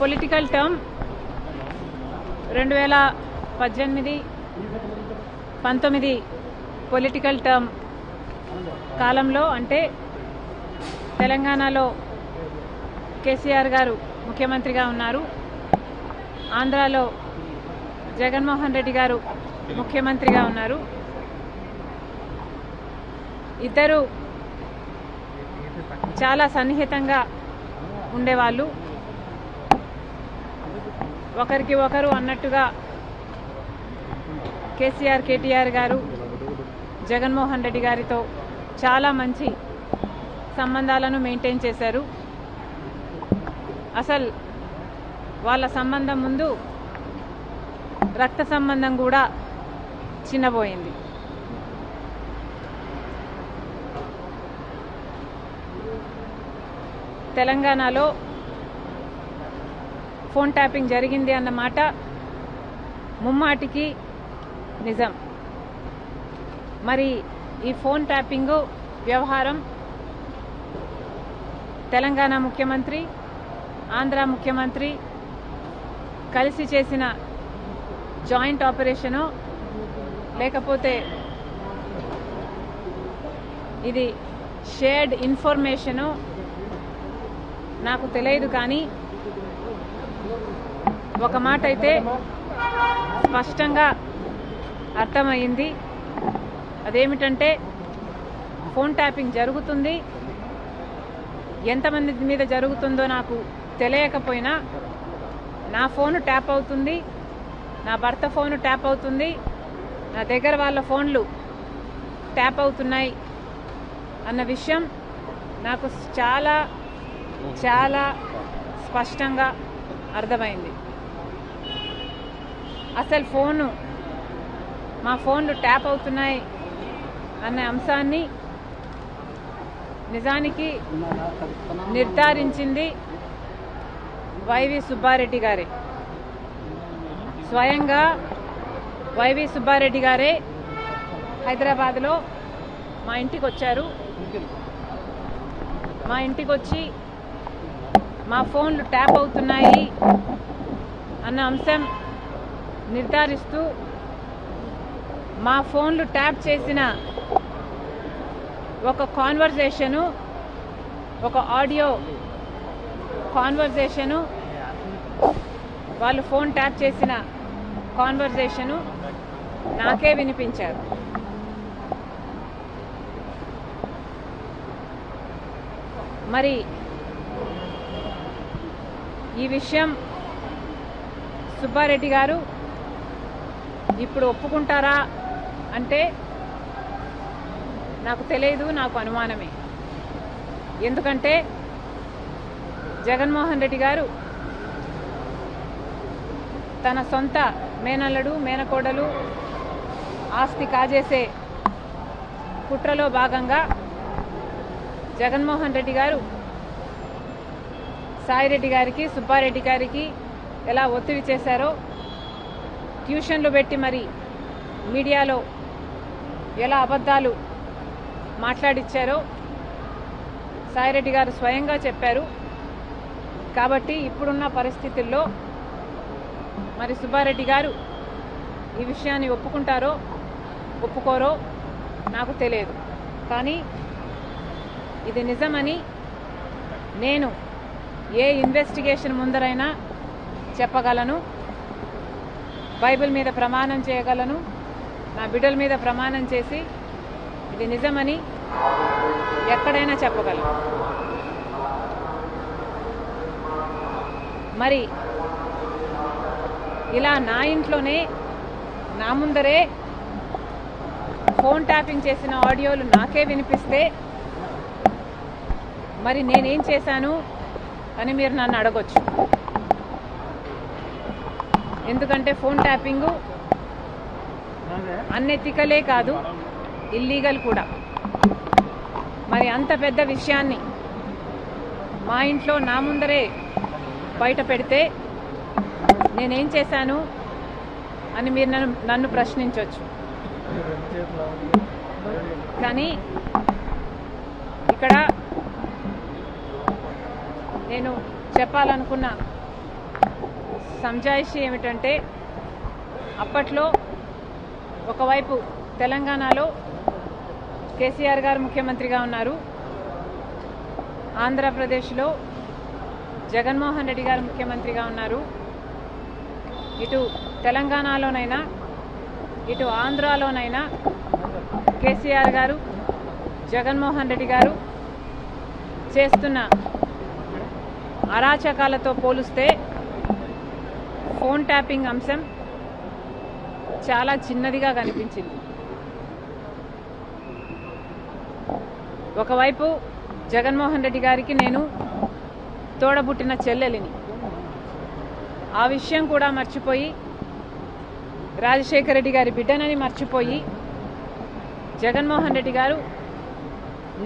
Political term 2018, 19 political term కాలంలో అంటే తెలంగాణలో కేసీఆర్ గారు ముఖ్యమంత్రిగా ఉన్నారు, ఆంధ్రాలో జగన్మోహన్ రెడ్డి గారు ముఖ్యమంత్రిగా ఉన్నారు. ఇద్దరు చాలా సన్నిహితంగా ఉండేవాళ్ళు, ఒకరికి ఒకరు అన్నట్టుగా కేసీఆర్ కేటీఆర్ గారు జగన్మోహన్ రెడ్డి గారితో చాలా మంచి సంబంధాలను మెయింటైన్ చేశారు. అసలు వాళ్ళ సంబంధం ముందు రక్త సంబంధం కూడా చిన్నబోయింది. తెలంగాణలో ఫోన్ ట్యాపింగ్ జరిగింది అన్నమాట ముమ్మాటికి నిజం. మరి ఈ ఫోన్ ట్యాపింగ్ వ్యవహారం తెలంగాణ ముఖ్యమంత్రి, ఆంధ్ర ముఖ్యమంత్రి కలిసి చేసిన జాయింట్ ఆపరేషను లేకపోతే ఇది షేర్డ్ ఇన్ఫర్మేషను నాకు తెలియదు. కానీ ఒక మాట అయితే స్పష్టంగా అర్థమైంది. అదేమిటంటే ఫోన్ ట్యాపింగ్ జరుగుతుంది, ఎంతమంది మీద జరుగుతుందో నాకు తెలియకపోయినా నా ఫోను ట్యాప్ అవుతుంది, నా భర్త ఫోను ట్యాప్ అవుతుంది, నా దగ్గర వాళ్ళ ఫోన్లు ట్యాప్ అవుతున్నాయి అన్న విషయం నాకు చాలా చాలా స్పష్టంగా అర్థమైంది. అసలు మా ఫోన్లు ట్యాప్ అవుతున్నాయి అన్న అంశాన్ని నిజానికి నిర్ధారించింది వైవి సుబ్బారెడ్డి గారే. స్వయంగా వైవి సుబ్బారెడ్డి గారే హైదరాబాద్లో మా ఇంటికి వచ్చారు. మా ఇంటికి వచ్చి మా ఫోన్లు ట్యాప్ అవుతున్నాయి అన్న అంశం నిర్ధారిస్తూ మా ఫోన్లు ట్యాప్ చేసిన ఒక కాన్వర్జేషను, ఒక ఆడియో కాన్వర్జేషను, వాళ్ళు ఫోన్ ట్యాప్ చేసిన కాన్వర్జేషను నాకే వినిపించారు. మరి ఈ విషయం సుబ్బారెడ్డి గారు ఇప్పుడు ఒప్పుకుంటారా అంటే నాకు తెలియదు, నాకు అనుమానమే. ఎందుకంటే జగన్మోహన్ రెడ్డి గారు తన సొంత మేనల్లుడు మేనకోడలు ఆస్తి కాజేసే కుట్రలో భాగంగా జగన్మోహన్ రెడ్డి గారు సాయిరెడ్డి గారికి, సుబ్బారెడ్డి గారికి ఎలా ఒత్తిడి చేశారో, ట్యూషన్లు పెట్టి మరి మీడియాలో ఎలా అబద్ధాలు మాట్లాడిచ్చారో సాయిరెడ్డి గారు స్వయంగా చెప్పారు. కాబట్టి ఇప్పుడున్న పరిస్థితుల్లో మరి సుబ్బారెడ్డి గారు ఈ విషయాన్ని ఒప్పుకుంటారో ఒప్పుకోరో నాకు తెలియదు. కానీ ఇది నిజమని నేను ఏ ఇన్వెస్టిగేషన్ ముందరైనా చెప్పగలను, బైబిల్ మీద ప్రమాణం చేయగలను, నా బిడ్డల మీద ప్రమాణం చేసి ఇది నిజమని ఎక్కడైనా చెప్పగలను. మరి ఇలా నా ఇంట్లోనే నా ముందరే ఫోన్ ట్యాపింగ్ చేసిన ఆడియోలు నాకే వినిపిస్తే మరి నేనేం చేశాను అని మీరు నన్ను అడగొచ్చు. ఎందుకంటే ఫోన్ ట్యాపింగు అన్ఎథికలే కాదు, ఇల్లీగల్ కూడా. మరి అంత పెద్ద విషయాన్ని మా ఇంట్లో నా ముందరే బయట పెడితే నేనేం చేశాను అని మీరు నన్ను ప్రశ్నించవచ్చు. కానీ ఇక్కడ నేను చెప్పాలనుకున్న సంజాయిషి ఏమిటంటే అప్పట్లో ఒకవైపు తెలంగాణలో కేసీఆర్ గారు ముఖ్యమంత్రిగా ఉన్నారు, ఆంధ్రప్రదేశ్లో జగన్మోహన్ రెడ్డి గారు ముఖ్యమంత్రిగా ఉన్నారు. ఇటు తెలంగాణలోనైనా ఇటు ఆంధ్రాలోనైనా కేసీఆర్ గారు జగన్మోహన్ రెడ్డి గారు చేస్తున్న అరాచకాలతో పోలిస్తే ఫోన్ ట్యాపింగ్ అంశం చాలా చిన్నదిగా కనిపించింది. ఒకవైపు జగన్మోహన్ రెడ్డి గారికి నేను తోడబుట్టిన చెల్లెలిని, ఆ విషయం కూడా మర్చిపోయి రాజశేఖర రెడ్డి గారి బిడ్డనని మర్చిపోయి జగన్మోహన్ రెడ్డి గారు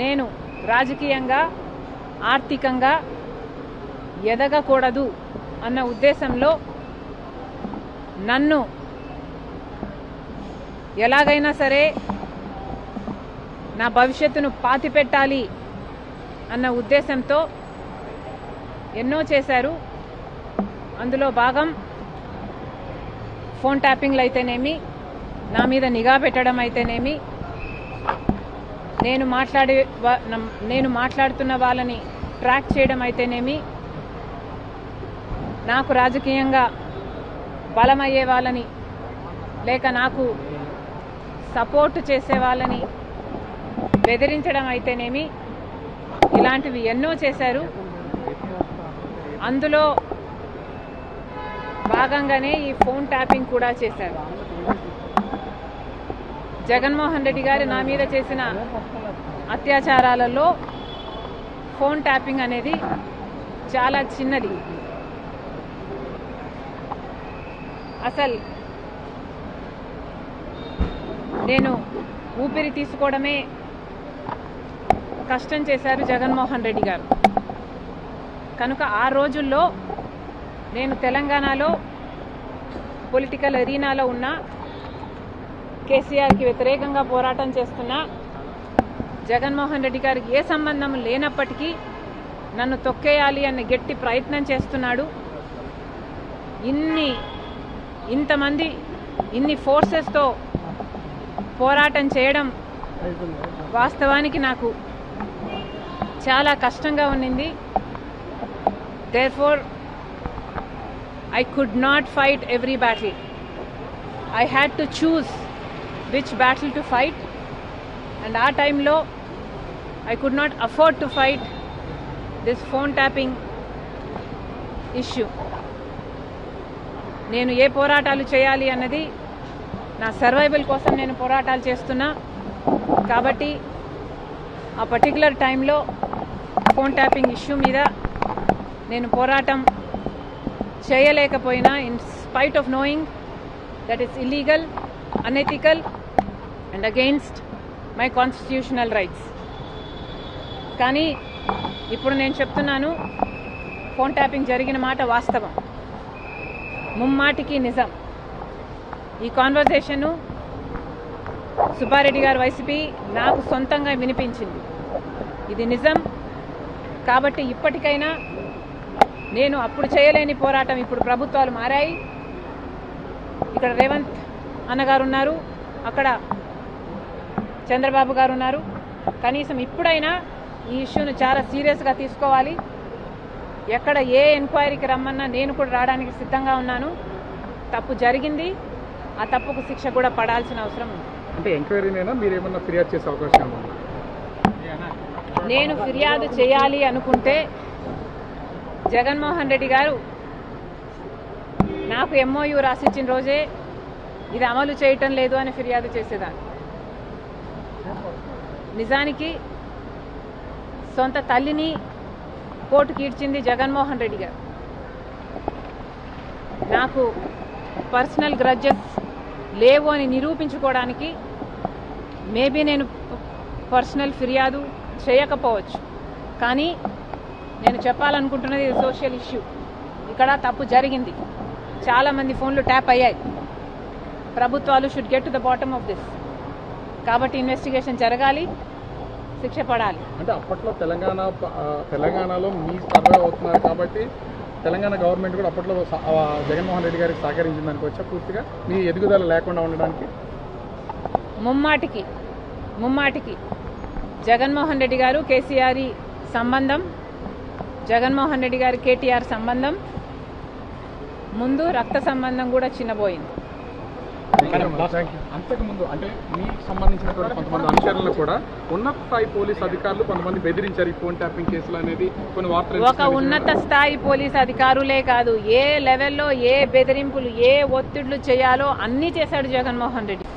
నేను రాజకీయంగా ఆర్థికంగా ఎదగకూడదు అన్న ఉద్దేశంలో నన్ను ఎలాగైనా సరే నా భవిష్యత్తును పాతిపెట్టాలి అన్న ఉద్దేశంతో ఎన్నో చేశారు. అందులో భాగం ఫోన్ ట్యాపింగ్లు అయితేనేమి, నా మీద నిఘా పెట్టడం అయితేనేమి, నేను మాట్లాడుతున్న వాళ్ళని ట్రాక్ చేయడం అయితేనేమి, నాకు రాజకీయంగా బలమయ్యే వాళ్ళని లేక నాకు సపోర్ట్ చేసే వాళ్ళని బెదిరించడం అయితేనేమి, ఇలాంటివి ఎన్నో చేశారు. అందులో భాగంగానే ఈ ఫోన్ ట్యాపింగ్ కూడా చేశారు. జగన్మోహన్ రెడ్డి గారు నా మీద చేసిన అత్యాచారాలలో ఫోన్ ట్యాపింగ్ అనేది చాలా చిన్నది. అసలు నేను ఊపిరి తీసుకోవడమే కష్టం చేశారు జగన్మోహన్ రెడ్డి గారు. కనుక ఆ రోజుల్లో నేను తెలంగాణలో పొలిటికల్ ఎరీనాలో ఉన్న కేసీఆర్కి వ్యతిరేకంగా పోరాటం చేస్తున్నా, జగన్మోహన్ రెడ్డి గారికి ఏ సంబంధం లేనప్పటికీ నన్ను తొక్కేయాలి అన్న గట్టి ప్రయత్నం చేస్తున్నాడు. ఇంతమంది ఇన్ని ఫోర్సెస్తో పోరాటం చేయడం వాస్తవానికి నాకు చాలా కష్టంగా ఉన్నింది. Therefore, I could not fight every battle. I had to choose which battle to fight, and our time lo I could not afford to fight this phone tapping issue. నేను ఏ పోరాటాలు చేయాలి అన్నది నా సర్వైవల్ కోసం నేను పోరాటాలు చేస్తున్నా. కాబట్టి ఆ పర్టికులర్ టైంలో ఫోన్ ట్యాపింగ్ ఇష్యూ మీద నేను పోరాటం చేయలేకపోయినా, in spite of knowing that is illegal, unethical and against my constitutional rights. కానీ ఇప్పుడు నేను చెప్తున్నాను, ఫోన్ ట్యాపింగ్ జరిగిన మాట వాస్తవం, ముమ్మాటికి నిజం. ఈ కాన్వర్జేషను సుబ్బారెడ్డి గారు వైసీపీ నాకు సొంతంగా వినిపించింది. ఇది నిజం. కాబట్టి ఇప్పటికైనా నేను అప్పుడు చేయలేని పోరాటం, ఇప్పుడు ప్రభుత్వాలు మారాయి, ఇక్కడ రేవంత్ అన్నగారు ఉన్నారు, అక్కడ చంద్రబాబు గారు ఉన్నారు. కనీసం ఇప్పుడైనా ఈ ఇష్యూను చాలా సీరియస్గా తీసుకోవాలి. ఎక్కడ ఏ ఎంక్వైరీకి రమ్మన్నా నేను కూడా రావడానికి సిద్ధంగా ఉన్నాను. తప్పు జరిగింది, ఆ తప్పుకు శిక్ష కూడా పడాల్సిన అవసరం ఉంది. అంటే ఎంక్వైరీనైనా మీరు ఏమన్నా ఫిర్యాదు చేసే అవకాశం ఉందా? నేను ఫిర్యాదు చేయాలి అనుకుంటే జగన్మోహన్ రెడ్డి గారు నాకు ఎంఓయూ రాసిచ్చిన రోజే ఇది అమలు చేయటం లేదు అని ఫిర్యాదు చేసేదాన్ని. నిజానికి సొంత తల్లిని కోర్టుకి ఈడ్చింది జగన్మోహన్ రెడ్డి గారు. నాకు పర్సనల్ గ్రడ్జెస్ లేవు అని నిరూపించుకోవడానికి మేబీ నేను పర్సనల్ ఫిర్యాదు చేయకపోవచ్చు. కానీ నేను చెప్పాలనుకుంటున్నది ఇది సోషల్ ఇష్యూ. ఇక్కడ తప్పు జరిగింది, చాలామంది ఫోన్లు ట్యాప్ అయ్యాయి. ప్రభుత్వాలు should get to the bottom of this. కాబట్టి ఇన్వెస్టిగేషన్ జరగాలి, శిక్ష పడాలి. అంటే అప్పట్లో తెలంగాణలో మీ సర్వే అవుతున్నారు కాబట్టి తెలంగాణ గవర్నమెంట్ కూడా అప్పట్లో జగన్మోహన్ రెడ్డి గారికి సహకరించింది అనుకోవచ్చా పూర్తిగా మీ ఎదుగుదల లేకుండా ఉండడానికి? ముమ్మాటికి జగన్మోహన్ రెడ్డి గారు కేసీఆర్ సంబంధం, జగన్మోహన్ రెడ్డి గారు కేటీఆర్ సంబంధం, ముందు రక్త సంబంధం కూడా చిన్నబోయింది. అంతకుముందు అంటే మీకు సంబంధించినటువంటి కొంతమంది అనుచరులను కూడా ఉన్నత స్థాయి పోలీసు అధికారులు కొంతమంది బెదిరించారు ఈ ఫోన్ ట్యాపింగ్ కేసులు అనేది కొన్ని వార్తలు. ఒక ఉన్నత స్థాయి పోలీసు అధికారులే కాదు, ఏ లెవెల్లో ఏ బెదిరింపులు ఏ ఒత్తిళ్లు చేయాలో అన్నీ చేశాడు జగన్మోహన్ రెడ్డి.